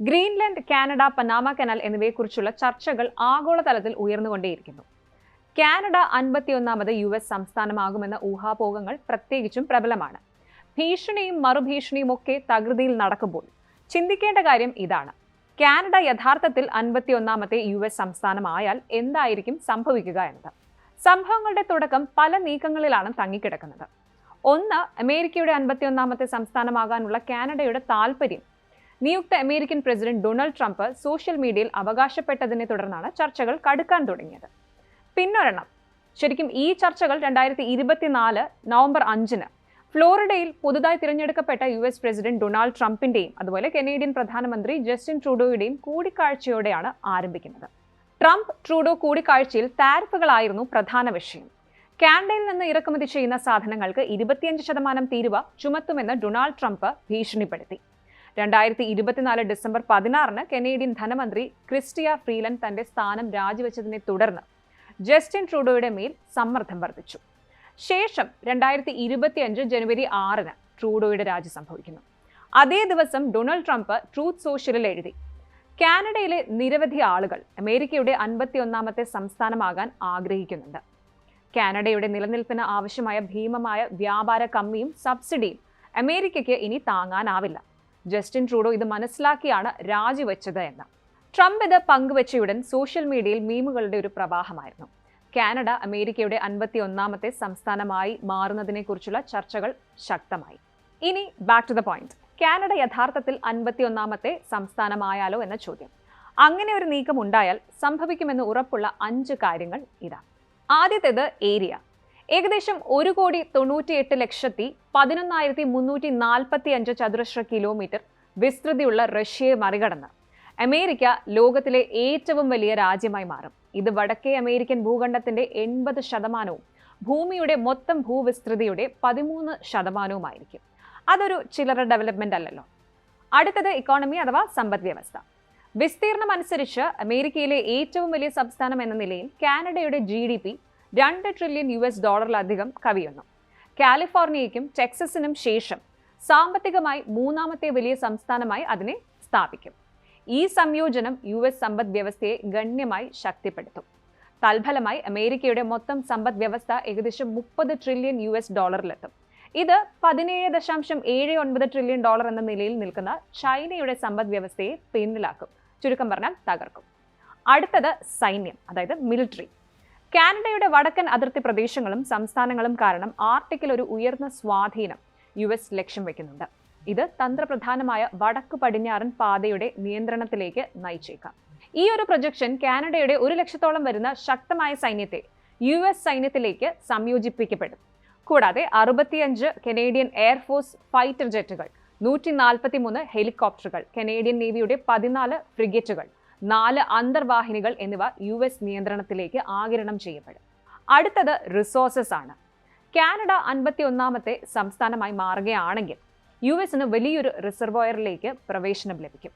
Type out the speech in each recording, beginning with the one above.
Greenland, Canada, Panama canal എന്നിവയെക്കുറിച്ചുള്ള ചർച്ചകൾ ആഗോളതലത്തിൽ ഉയർന്നുകൊണ്ടേയിരിക്കുന്നു. കാനഡ 51ാമത് US സംസ്ഥാനമാകുമെന്ന ഊഹാപോഹങ്ങൾ പ്രത്യേകിച്ചും പ്രബലമാണ്. ഭീഷണിയും മറുഭീഷണിയും ഒക്കെ തകൃതിയിൽ നടക്കുമ്പോൾ ചിന്തിക്കേണ്ട കാര്യം ഇതാണ്: കാനഡ യഥാർത്ഥത്തിൽ 51ാമത്തെ US സംസ്ഥാനമായാൽ എന്തായിരിക്കും സംഭവിക്കുക എന്നത്. സംഭവങ്ങളുടെ തുടക്കം പല നീക്കങ്ങളിലാണ് തങ്ങിക്കിടക്കുന്നത്. ഒന്ന്, അമേരിക്കയുടെ 51ാമത്തെ സംസ്ഥാനമാകാനുള്ള കാനഡയുടെ താൽപര്യം നിയുക്ത American president Donald Trump social മീഡിയയിൽ അവകാശപ്പെട്ടതിനെ തുടർന്നാണ് ചർച്ചകൾ കടുക്കാൻ തുടങ്ങിയത്. പിന്നൊരെണ്ണം, ശരിക്കും ഈ ചർച്ചകൾ 2024 നവംബർ 5-ന് ഫ്ലോറിഡയിൽ പുതുതായി തിരഞ്ഞെടുക്കപ്പെട്ട US പ്രസിഡന്റ് ഡൊണാൾഡ് ട്രംപിന്റെയും അതുപോലെ കനേഡിയൻ പ്രധാനമന്ത്രി ജസ്റ്റിൻ ട്രൂഡോയുടെയും കൂടിക്കാഴ്ചയോടെയാണ് ആരംഭിക്കുന്നത്. ട്രംപ് ട്രൂഡോ കൂടിക്കാഴ്ചയിൽ താരിഫുകളായിരുന്നു പ്രധാന വിഷയം. കാനഡയിൽ നിന്ന് ഇറക്കുമതി ചെയ്യുന്ന സാധനങ്ങൾക്ക് 25% തീരുവ ചുമത്തുമെന്ന് ഡൊണാൾഡ് ട്രംപ് ഭീഷണിപ്പെടുത്തി. 2024 ഡിസംബർ 16-ന് കനേഡിയൻ ധനമന്ത്രി ക്രിസ്റ്റിയ ഫ്രീലൻഡ് തന്റെ സ്ഥാനം രാജിവെച്ചതിനെ തുടർന്ന് ജസ്റ്റിൻ ട്രൂഡോയുടെ മേൽ സമ്മർദ്ദം വർദ്ധിച്ചു. ശേഷം 2025 ജനുവരി 6-ന് ട്രൂഡോയുടെ രാജി സംഭവിക്കുന്നു. അതേ ദിവസം ഡൊണാൾഡ് ട്രംപ് ട്രൂത്ത് സോഷ്യലിൽ എഴുതി: കാനഡയിലെ നിരവധി ആളുകൾ അമേരിക്കയുടെ 51ാമത്തെ സംസ്ഥാനമാകാൻ ആഗ്രഹിക്കുന്നുണ്ട്. കാനഡയുടെ നിലനിൽപ്പിന് ആവശ്യമായ ഭീമമായ വ്യാപാര കമ്മിയും സബ്സിഡിയും അമേരിക്കയ്ക്ക് ഇനി താങ്ങാനാവില്ല. ജസ്റ്റിൻ ട്രൂഡോ ഇത് മനസ്സിലാക്കിയാണ് രാജിവെച്ചത് എന്ന്. ട്രംപ് ഇത് പങ്കുവെച്ചയുടൻ സോഷ്യൽ മീഡിയയിൽ മീമുകളുടെ ഒരു പ്രവാഹമായിരുന്നു. കാനഡ അമേരിക്കയുടെ 51ാമത്തെ സംസ്ഥാനമായി മാറുന്നതിനെക്കുറിച്ചുള്ള ചർച്ചകൾ ശക്തമായി. ഇനി back to the point. Canada യഥാർത്ഥത്തിൽ 51ാമത്തെ സംസ്ഥാനമായാലോ എന്ന ചോദ്യം. അങ്ങനെ ഒരു നീക്കം ഉണ്ടായാൽ സംഭവിക്കുമെന്ന് ഉറപ്പുള്ള 5 കാര്യങ്ങൾ ഇതാ. ആദ്യത്തേത് ഏരിയ. ഏകദേശം 1,98,11,345 ചതുരശ്ര കിലോമീറ്റർ വിസ്തൃതിയുള്ള റഷ്യയെ മറികടന്ന് അമേരിക്ക ലോകത്തിലെ ഏറ്റവും വലിയ രാജ്യമായി മാറും. ഇത് വടക്കേ അമേരിക്കൻ ഭൂഖണ്ഡത്തിന്റെ 80%, ഭൂമിയുടെ മൊത്തം ഭൂവിസ്തൃതിയുടെ 13%. അതൊരു ചില്ലറ ഡെവലപ്മെന്റ് അല്ലല്ലോ. അടുത്തത് ഇക്കോണമി അഥവാ സമ്പദ് വ്യവസ്ഥ. വിസ്തീർണം അനുസരിച്ച് അമേരിക്കയിലെ ഏറ്റവും വലിയ സംസ്ഥാനം എന്ന നിലയിൽ കാനഡയുടെ GDP $2 ട്രില്യൺ കവിയുന്നു. കാലിഫോർണിയയ്ക്കും ടെക്സസിനും ശേഷം സാമ്പത്തികമായി 3ാമത്തെ വലിയ സംസ്ഥാനമായി അതിനെ സ്ഥാപിക്കും. ഈ സംയോജനം US സമ്പദ് വ്യവസ്ഥയെ ഗണ്യമായി ശക്തിപ്പെടുത്തും. തൽഫലമായി അമേരിക്കയുടെ മൊത്തം സമ്പദ് വ്യവസ്ഥ ഏകദേശം $30 ട്രില്യൺ ഇത് 17.79 ട്രില്യൺ എന്ന നിലയിൽ നിൽക്കുന്ന ചൈനയുടെ സമ്പദ് വ്യവസ്ഥയെ പിന്നിലാക്കും. ചുരുക്കം പറഞ്ഞാൽ തകർക്കും. അടുത്തത് സൈന്യം, അതായത് മിലിറ്ററി. കാനഡയുടെ വടക്കൻ അതിർത്തി പ്രദേശങ്ങളും സംസ്ഥാനങ്ങളും കാരണം ആർട്ടിക്കിൽ ഒരു ഉയർന്ന സ്വാധീനം US ലക്ഷ്യം വെക്കുന്നുണ്ട്. ഇത് തന്ത്രപ്രധാനമായ വടക്കു പടിഞ്ഞാറൻ പാതയുടെ നിയന്ത്രണത്തിലേക്ക് നയിച്ചേക്കാം. ഈ ഒരു പ്രൊജക്ഷൻ കാനഡയുടെ 100,000-ഓളം വരുന്ന ശക്തമായ സൈന്യത്തെ US സൈന്യത്തിലേക്ക് സംയോജിപ്പിക്കപ്പെടും. കൂടാതെ 65 കനേഡിയൻ എയർഫോഴ്സ് ഫൈറ്റർ ജെറ്റുകൾ, 143 ഹെലികോപ്റ്ററുകൾ, കനേഡിയൻ നേവിയുടെ 14 ഫ്രിഗേറ്റുകൾ, 4 അന്തർവാഹിനികൾ എന്നിവ US നിയന്ത്രണത്തിലേക്ക് ആഗിരണം ചെയ്യപ്പെടും. അടുത്തത് റിസോഴ്സസ് ആണ്. കാനഡ 51ാമത്തെ സംസ്ഥാനമായി മാറുകയാണെങ്കിൽ US-ന് വലിയൊരു റിസർവോയറിലേക്ക് പ്രവേശനം ലഭിക്കും.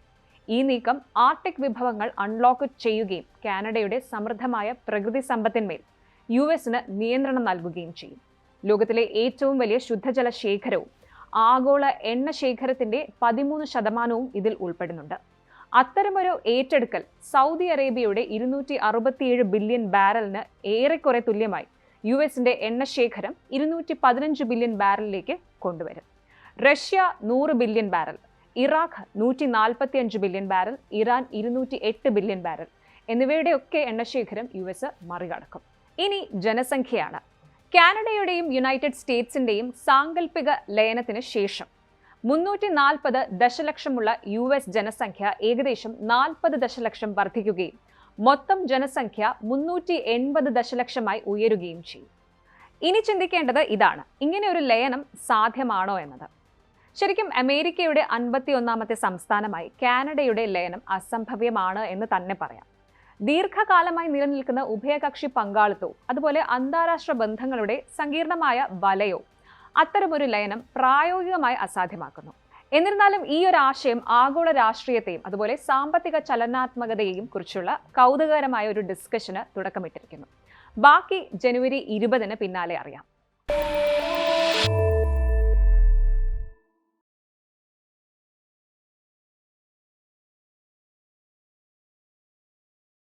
ഈ നീക്കം ആർട്ടിക് വിഭവങ്ങൾ അൺലോക്ക് ചെയ്യുകയും കാനഡയുടെ സമൃദ്ധമായ പ്രകൃതി സമ്പത്തിന്മേൽ US-ന് നിയന്ത്രണം നൽകുകയും ചെയ്യും. ലോകത്തിലെ ഏറ്റവും വലിയ ശുദ്ധജല ശേഖരവും ആഗോള എണ്ണ ശേഖരത്തിന്റെ 13% ഇതിൽ ഉൾപ്പെടുന്നുണ്ട്. അത്തരമൊരു ഏറ്റെടുക്കൽ സൗദി അറേബ്യയുടെ 267 ബില്യൺ ബാരലിന് ഏറെക്കുറെ തുല്യമായി US-ന്റെ എണ്ണശേഖരം 215 ബില്യൺ ബാരലിലേക്ക് കൊണ്ടുവരും. Russia 100 billion barrel, Iraq 145 billion barrel, Iran 208 billion barrel എന്നിവയുടെയൊക്കെ എണ്ണശേഖരം US മറികടക്കും. ഇനി ജനസംഖ്യയാണ്. കാനഡയുടെയും യുണൈറ്റഡ് സ്റ്റേറ്റ്സിന്റെയും സാങ്കല്പിക ലയനത്തിന് ശേഷം 340 ദശലക്ഷമുള്ള US ജനസംഖ്യ ഏകദേശം 40 ദശലക്ഷം വർദ്ധിക്കുകയും മൊത്തം ജനസംഖ്യ 380 ദശലക്ഷമായി ഉയരുകയും ചെയ്യും. ഇനി ചിന്തിക്കേണ്ടത് ഇതാണ്: ഇങ്ങനെ ഒരു ലയനം സാധ്യമാണോ എന്നത്. ശരിക്കും അമേരിക്കയുടെ 51ാമത്തെ സംസ്ഥാനമായി കാനഡയുടെ ലയനം അസംഭവ്യമാണ് എന്ന് തന്നെ പറയാം. ദീർഘകാലമായി നിലനിൽക്കുന്ന ഉഭയകക്ഷി പങ്കാളിത്തവും അതുപോലെ അന്താരാഷ്ട്ര ബന്ധങ്ങളുടെ സങ്കീർണമായ വലയവും അത്തരമൊരു ലയനം പ്രായോഗികമായി അസാധ്യമാക്കുന്നു. എന്നിരുന്നാലും ഈ ഒരു ആശയം ആഗോള രാഷ്ട്രീയത്തെയും അതുപോലെ സാമ്പത്തിക ചലനാത്മകതയെയും കുറിച്ചുള്ള കൗതുകകരമായ ഒരു ഡിസ്കഷന് തുടക്കമിട്ടിരിക്കുന്നു. ബാക്കി ജനുവരി 20-ന് പിന്നാലെ അറിയാം.